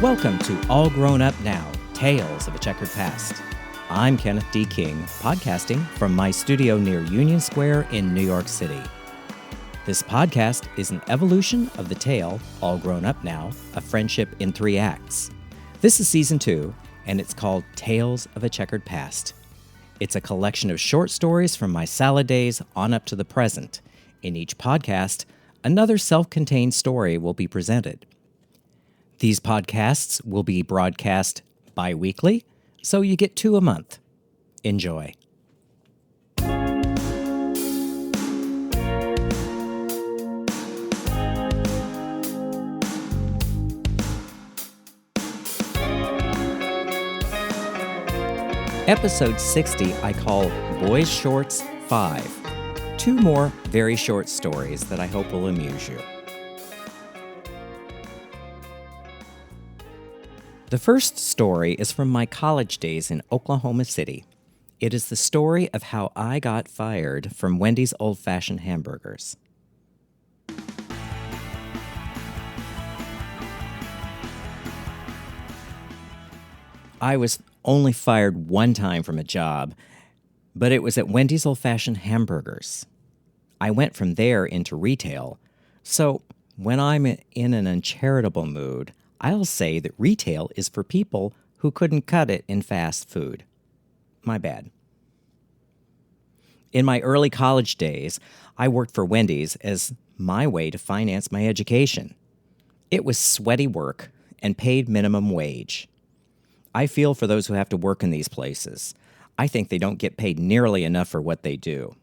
Welcome to All Grown Up Now, Tales of a Checkered Past. I'm Kenneth D. King, podcasting from my studio near Union Square in New York City. This podcast is an evolution of the tale, All Grown Up Now, A Friendship in 3 Acts. This is Season 2, and it's called Tales of a Checkered Past. It's a collection of short stories from my salad days on up to the present. In each podcast, another self-contained story will be presented. These podcasts will be broadcast bi-weekly, so you get 2 a month. Enjoy. Episode 60 I call Boys Shorts 5. 2 more very short stories that I hope will amuse you. The first story is from my college days in Oklahoma City. It is the story of how I got fired from Wendy's old-fashioned hamburgers. I was only fired one time from a job, but it was at Wendy's old-fashioned hamburgers. I went from there into retail, so when I'm in an uncharitable mood, I'll say that retail is for people who couldn't cut it in fast food. My bad. In my early college days, I worked for Wendy's as my way to finance my education. It was sweaty work and paid minimum wage. I feel for those who have to work in these places. I think they don't get paid nearly enough for what they do.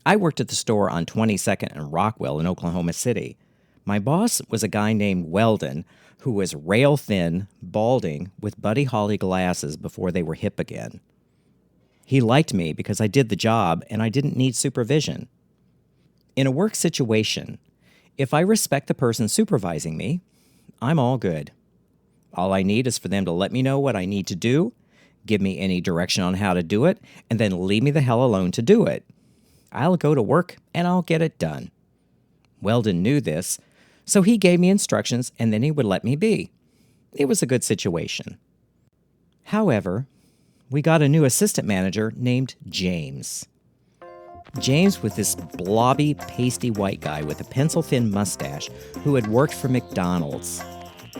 I worked at the store on 22nd and Rockwell in Oklahoma City. My boss was a guy named Weldon, who was rail-thin, balding, with Buddy Holly glasses before they were hip again. He liked me because I did the job and I didn't need supervision. In a work situation, if I respect the person supervising me, I'm all good. All I need is for them to let me know what I need to do, give me any direction on how to do it, and then leave me the hell alone to do it. I'll go to work and I'll get it done. Weldon knew this, so he gave me instructions and then he would let me be. It was a good situation. However, we got a new assistant manager named James. James was this blobby, pasty white guy with a pencil-thin mustache who had worked for McDonald's.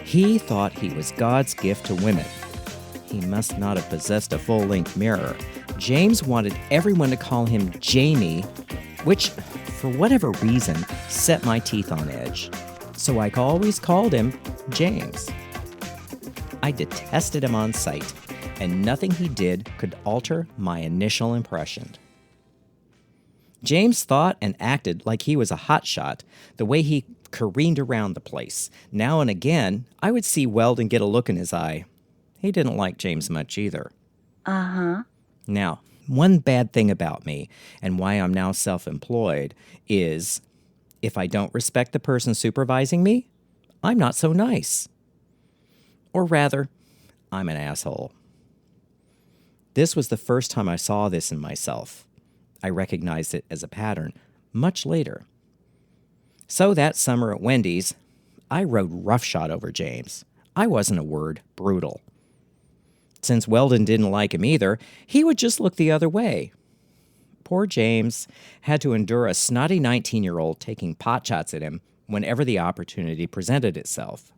He thought he was God's gift to women. He must not have possessed a full-length mirror. James wanted everyone to call him Jamie, which, for whatever reason, set my teeth on edge. So I always called him James. I detested him on sight, and nothing he did could alter my initial impression. James thought and acted like he was a hotshot, the way he careened around the place. Now and again, I would see Weldon get a look in his eye. He didn't like James much either. Now, one bad thing about me, and why I'm now self-employed, is if I don't respect the person supervising me, I'm not so nice. Or rather, I'm an asshole. This was the first time I saw this in myself. I recognized it as a pattern much later. So that summer at Wendy's, I rode roughshod over James. I wasn't a word brutal. Since Weldon didn't like him either, he would just look the other way. Poor James had to endure a snotty 19-year-old taking potshots at him whenever the opportunity presented itself.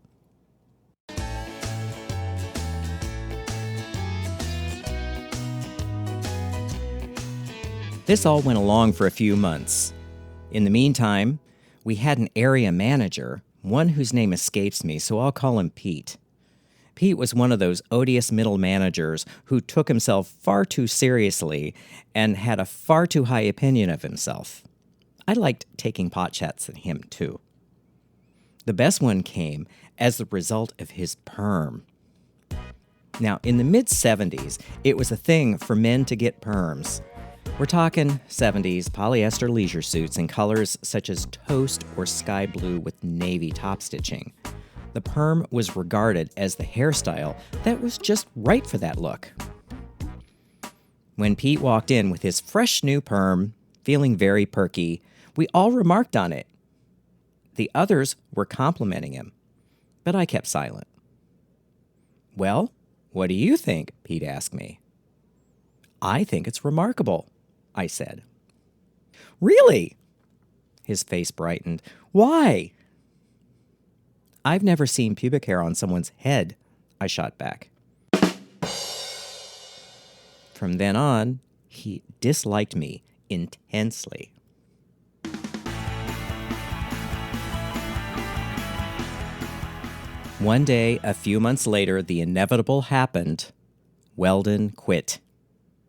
This all went along for a few months. In the meantime, we had an area manager, one whose name escapes me, so I'll call him Pete. Pete was one of those odious middle managers who took himself far too seriously and had a far too high opinion of himself. I liked taking potshots at him, too. The best one came as the result of his perm. Now, in the mid-'70s, it was a thing for men to get perms. We're talking 70s polyester leisure suits in colors such as toast or sky blue with navy top stitching. The perm was regarded as the hairstyle that was just right for that look. When Pete walked in with his fresh new perm, feeling very perky, we all remarked on it. The others were complimenting him. But I kept silent. "Well, what do you think?" Pete asked me. "I think it's remarkable," I said. "Really?" His face brightened. "Why?" "I've never seen pubic hair on someone's head," I shot back. From then on, he disliked me intensely. One day, a few months later, the inevitable happened. Weldon quit.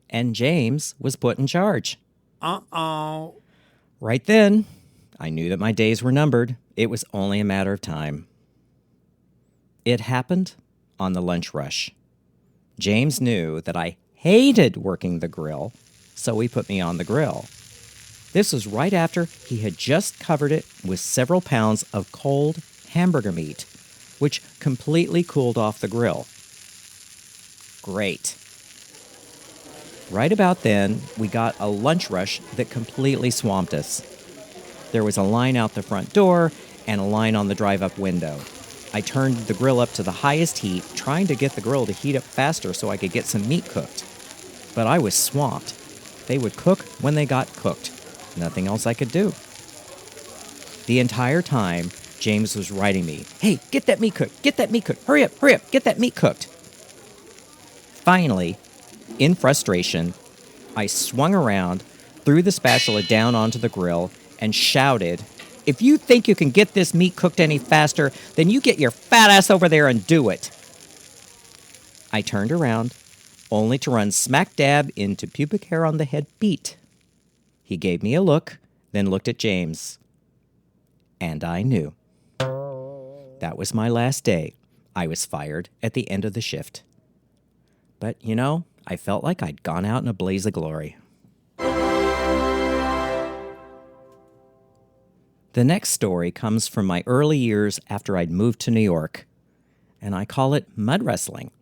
And James was put in charge. Uh-oh. Right then, I knew that my days were numbered. It was only a matter of time. It happened on the lunch rush. James knew that I hated working the grill, so he put me on the grill. This was right after he had just covered it with several pounds of cold hamburger meat, which completely cooled off the grill. Great. Right about then, we got a lunch rush that completely swamped us. There was a line out the front door and a line on the drive-up window. I turned the grill up to the highest heat, trying to get the grill to heat up faster so I could get some meat cooked. But I was swamped. They would cook when they got cooked. Nothing else I could do. The entire time, James was writing me, "Hey, get that meat cooked, get that meat cooked, hurry up, get that meat cooked." Finally, in frustration, I swung around, threw the spatula down onto the grill, and shouted, "If you think you can get this meat cooked any faster, then you get your fat ass over there and do it." I turned around, only to run smack dab into pubic hair on the head Pete. He gave me a look, then looked at James. And I knew. That was my last day. I was fired at the end of the shift. But, I felt like I'd gone out in a blaze of glory. The next story comes from my early years after I'd moved to New York, and I call it mud wrestling.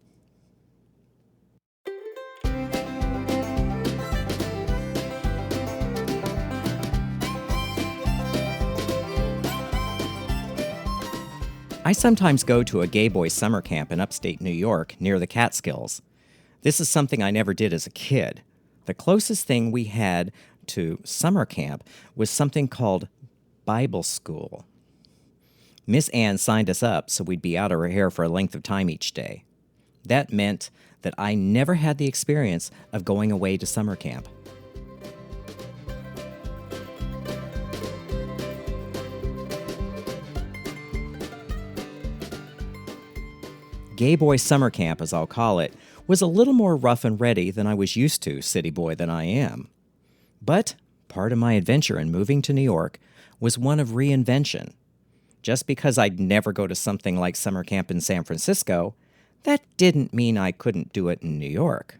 I sometimes go to a gay boy summer camp in upstate New York near the Catskills. This is something I never did as a kid. The closest thing we had to summer camp was something called Bible school. Miss Ann signed us up so we'd be out of her hair for a length of time each day. That meant that I never had the experience of going away to summer camp. Gay boy summer camp, as I'll call it, was a little more rough and ready than I was used to, city boy than I am. But part of my adventure in moving to New York was one of reinvention. Just because I'd never go to something like summer camp in San Francisco, that didn't mean I couldn't do it in New York.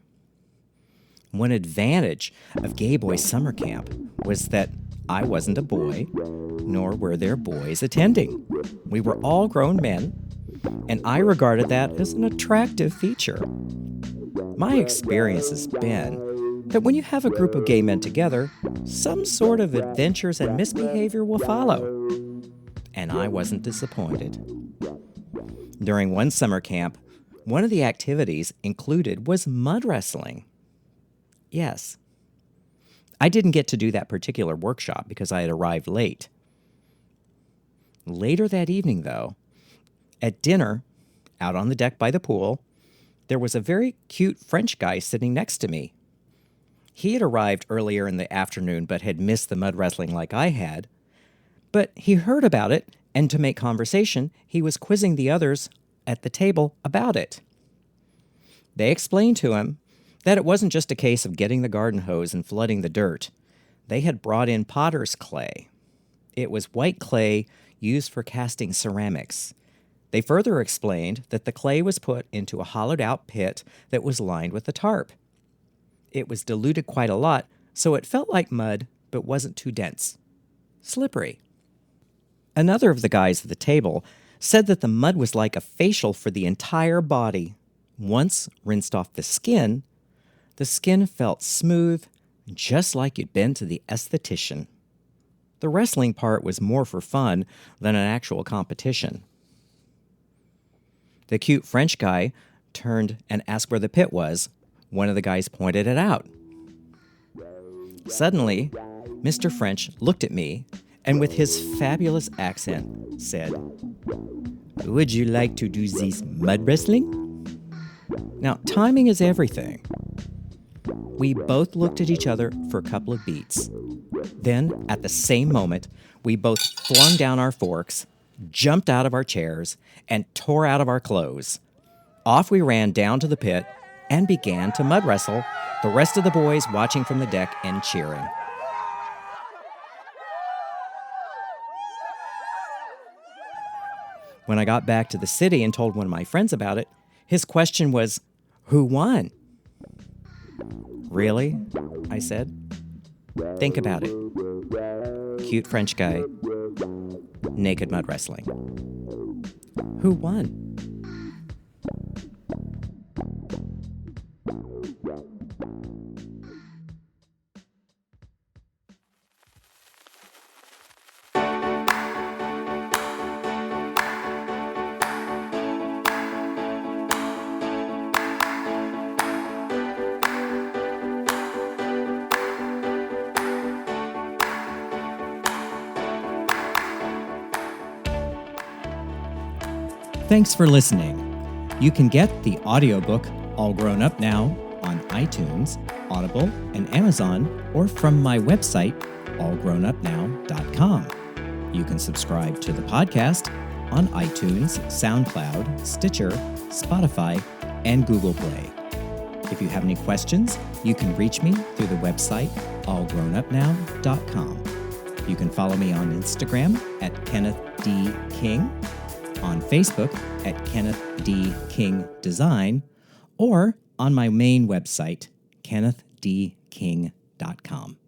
One advantage of gay boy summer camp was that I wasn't a boy, nor were there boys attending. We were all grown men, and I regarded that as an attractive feature. My experience has been that when you have a group of gay men together, some sort of adventures and misbehavior will follow. And I wasn't disappointed. During one summer camp, one of the activities included was mud wrestling. Yes. I didn't get to do that particular workshop because I had arrived late. Later that evening, though, at dinner, out on the deck by the pool, there was a very cute French guy sitting next to me. He had arrived earlier in the afternoon but had missed the mud wrestling like I had. But he heard about it, and to make conversation, he was quizzing the others at the table about it. They explained to him that it wasn't just a case of getting the garden hose and flooding the dirt. They had brought in potter's clay. It was white clay used for casting ceramics. They further explained that the clay was put into a hollowed-out pit that was lined with a tarp. It was diluted quite a lot, so it felt like mud, but wasn't too dense. Slippery. Another of the guys at the table said that the mud was like a facial for the entire body. Once rinsed off the skin felt smooth, just like you'd been to the esthetician. The wrestling part was more for fun than an actual competition. The cute French guy turned and asked where the pit was. One of the guys pointed it out. Suddenly, Mr. French looked at me and with his fabulous accent said, "Would you like to do this mud wrestling?" Now, timing is everything. We both looked at each other for a couple of beats. Then, at the same moment, we both flung down our forks, jumped out of our chairs, and tore out of our clothes. Off we ran down to the pit and began to mud wrestle, the rest of the boys watching from the deck and cheering. When I got back to the city and told one of my friends about it, his question was, "Who won?" "Really?" I said. "Think about it. Cute French guy, naked mud wrestling. Who won?" Thanks for listening. You can get the audiobook All Grown Up Now on iTunes, Audible, and Amazon, or from my website, allgrownupnow.com. You can subscribe to the podcast on iTunes, SoundCloud, Stitcher, Spotify, and Google Play. If you have any questions, you can reach me through the website, allgrownupnow.com. You can follow me on Instagram at Kenneth D. King, on Facebook at Kenneth D. King Design, or on my main website, kennethdking.com.